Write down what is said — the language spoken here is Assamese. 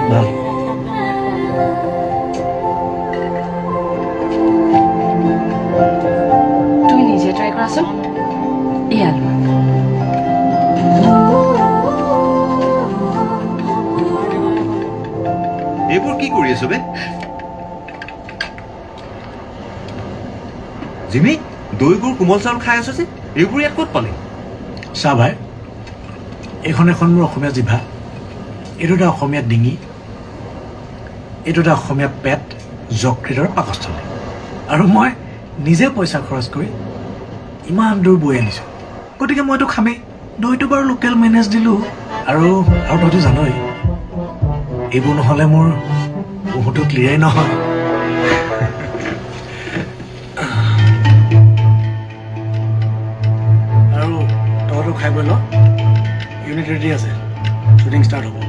ভাল তুমি নিজে ট্ৰাই কৰাচোন এয়া এইবোৰ কি কৰি আছো বে জিমি দৈবোৰ কোমল চাউল খাই আছো যে এইবোৰ ইয়াত ক'ত পালে চা ভাই এইখন এখন মোৰ অসমীয়া জিভা এইটো এটা অসমীয়া ডিঙি এইটো এটা অসমীয়া পেট যকৃতৰ পাকস্থলী আৰু মই নিজে পইচা খৰচ কৰি ইমান দূৰ বৈ আনিছোঁ গতিকে মইতো খামেই দৈটো বাৰু লোকেল মেনেজ দিলোঁ আৰু তইতো জানই এইবোৰ নহ'লে মোৰ বহুতো ক্লিয়াৰেই নহয় আৰু তইতো খাই বৈ ল ইউনিট ৰেডি আছে শ্বুটিং ষ্টাৰ্ট হ'ব